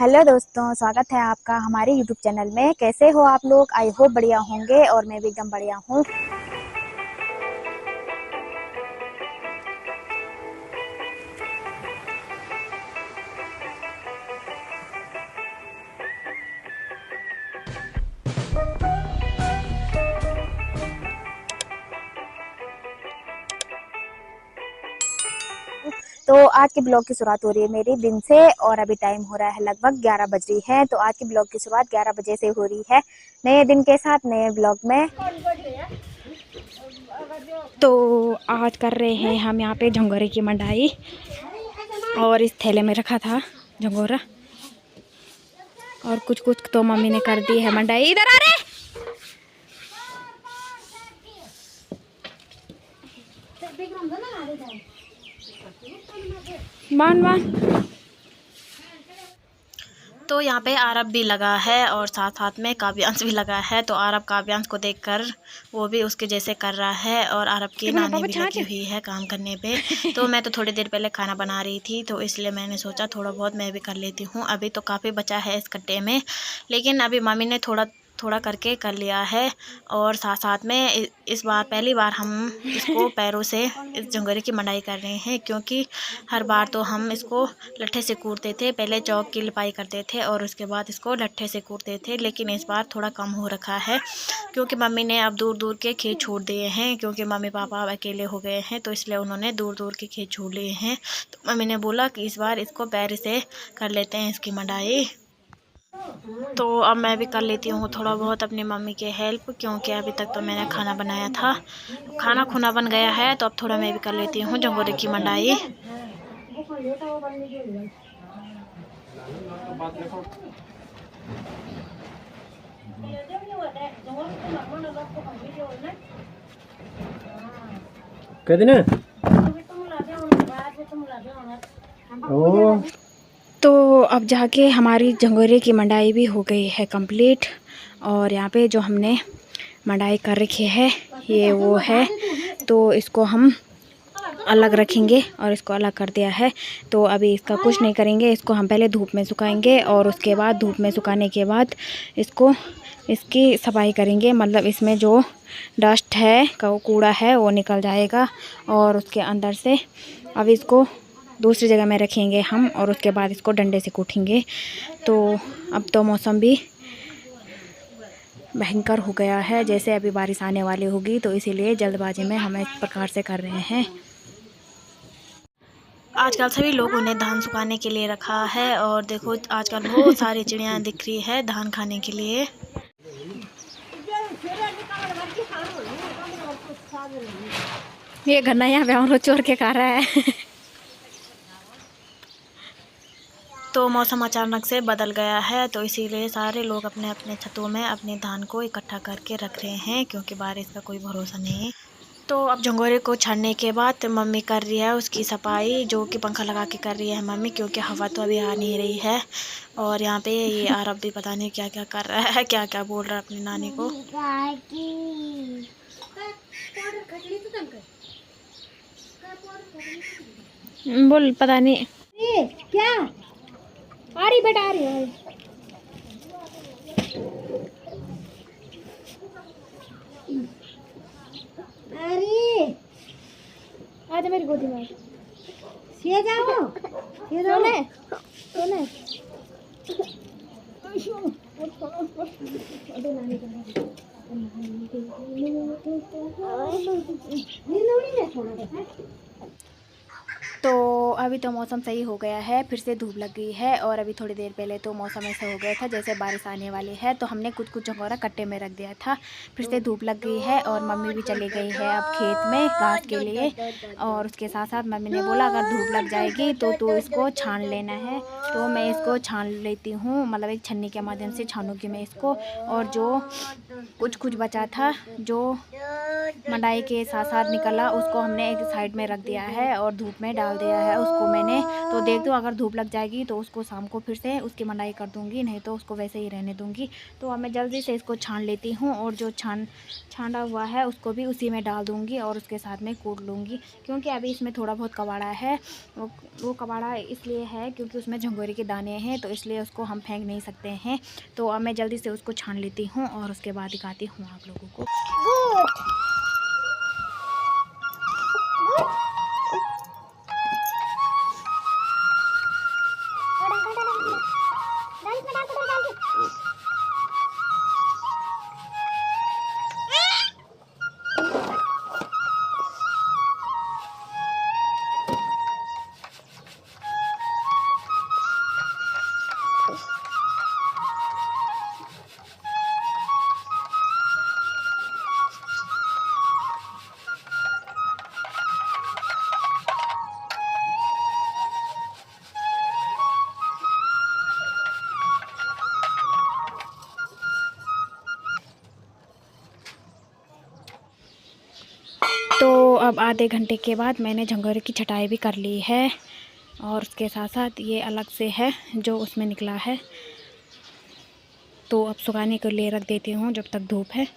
Hello दोस्तों, स्वागत है आपका हमारे यूट्यूब चैनल में। कैसे हो आप लोग? आई होप बढ़िया होंगे और मैं भी एकदम बढ़िया हूँ। तो आज के ब्लॉग की शुरुआत हो रही है मेरी दिन से और अभी टाइम हो रहा है लगभग 11 बज रही है। तो आज के ब्लॉग की शुरुआत 11 बजे से हो रही है, नए दिन के साथ नए ब्लॉग में। तो आज कर रहे हैं हम यहाँ पे झंगोरे की मंडाई और इस थैले में रखा था झंगोरा और कुछ कुछ तो मम्मी ने कर दी है मंडाई। इधर आ रहे मान मान। तो यहाँ पे आरब भी लगा है और साथ साथ में काव्यांश भी लगा है। तो आरब काव्यांश को देखकर वो भी उसके जैसे कर रहा है और आरब की नानी भी लगी हुई है काम करने पे। तो मैं तो थोड़ी देर पहले खाना बना रही थी तो इसलिए मैंने सोचा थोड़ा बहुत मैं भी कर लेती हूँ। अभी तो काफ़ी बचा है इस कट्टे में, लेकिन अभी मम्मी ने थोड़ा थोड़ा करके कर लिया है। और साथ साथ में इस बार पहली बार हम इसको पैरों से इस झंगोरे की मंडाई कर रहे हैं, क्योंकि हर बार तो हम इसको लट्ठे से कूटते थे। पहले चौक की लिपाई करते थे और उसके बाद इसको लट्ठे से कूटते थे, लेकिन इस बार थोड़ा कम हो रखा है क्योंकि मम्मी ने अब दूर दूर के खेत छोड़ दिए हैं। क्योंकि मम्मी पापा अब अकेले हो गए हैं तो इसलिए उन्होंने दूर दूर के खेत छोड़ लिए हैं। तो मम्मी ने बोला कि इस बार इसको पैर से कर लेते हैं इसकी मंडाई। तो अब मैं भी कर लेती हूँ थोड़ा बहुत अपनी मम्मी के हेल्प, क्योंकि अभी तक तो मैंने खाना बनाया था, खाना खुना बन गया है। तो अब थोड़ा मैं भी कर लेती हूँ झंगोरे की मंडाई। तो अब जाके हमारी झंगोरे की मंडाई भी हो गई है कंप्लीट। और यहाँ पे जो हमने मंडाई कर रखी है ये वो है, तो इसको हम अलग रखेंगे और इसको अलग कर दिया है। तो अभी इसका कुछ नहीं करेंगे, इसको हम पहले धूप में सुखाएंगे और उसके बाद धूप में सुखाने के बाद इसकी सफाई करेंगे। मतलब इसमें जो डस्ट है कूड़ा है वो निकल जाएगा और उसके अंदर से अब इसको दूसरी जगह में रखेंगे हम और उसके बाद इसको डंडे से कूटेंगे। तो अब तो मौसम भी भयंकर हो गया है, जैसे अभी बारिश आने वाली होगी, तो इसीलिए जल्दबाजी में हम इस प्रकार से कर रहे हैं। आजकल सभी लोगों ने धान सुखाने के लिए रखा है और देखो आजकल बहुत सारी चिड़िया दिख रही है धान खाने के लिए। ये गन्ना यहाँ पे हम लोग चोर के खा रहा है। तो मौसम अचानक से बदल गया है तो इसीलिए सारे लोग अपने अपने छतों में अपने धान को इकट्ठा करके रख रहे हैं, क्योंकि बारिश का कोई भरोसा नहीं है। तो अब झंगोरे को छानने के बाद मम्मी कर रही है उसकी सफाई, जो कि पंखा लगा के कर रही है मम्मी, क्योंकि हवा तो अभी आ नहीं रही है। और यहाँ पे ये आरब भी पता नहीं क्या क्या कर रहा है, क्या क्या बोल रहा है अपनी नानी को। बोल पता नहीं क्या आ रही बेटा, आ रही है। अरे आजा मेरी गोदी में, सो जाओ, सो जाओ, सोने तो अभी तो मौसम सही हो गया है, फिर से धूप लग गई है। और अभी थोड़ी देर पहले तो मौसम ऐसा हो गया था जैसे बारिश आने वाली है, तो हमने कुछ कुछ झंगोरा कट्टे में रख दिया था। फिर से धूप लग गई है और मम्मी भी चली गई है अब खेत में घास के लिए। और उसके साथ साथ मम्मी ने बोला अगर धूप लग जाएगी तो तू इसको छान लेना है। तो मैं इसको छान लेती हूँ, मतलब एक छन्नी के माध्यम से छानूंगी मैं इसको। और जो कुछ कुछ बचा था, जो मंडाई के साथ साथ निकला उसको हमने एक साइड में रख दिया है और धूप में डाल दिया है उसको मैंने। तो देख दो, अगर धूप लग जाएगी तो उसको शाम को फिर से उसकी मंडाई कर दूँगी, नहीं तो उसको वैसे ही रहने दूँगी। तो अब मैं जल्दी से इसको छान लेती हूँ और जो छाना हुआ है उसको भी उसी में डाल दूँगी और उसके साथ में कूट लूँगी, क्योंकि अभी इसमें थोड़ा बहुत कबाड़ा है। वो कबाड़ा इसलिए है क्योंकि उसमें झंगोरे के दाने हैं, तो इसलिए उसको हम फेंक नहीं सकते हैं। तो अब मैं जल्दी से उसको छान लेती हूँ और उसके बाद दिखाती हूँ आप लोगों को। तो अब आधे घंटे के बाद मैंने झंगोरे की छटाई भी कर ली है और उसके साथ साथ ये अलग से है जो उसमें निकला है। तो अब सुखाने के लिए रख देती हूँ जब तक धूप है।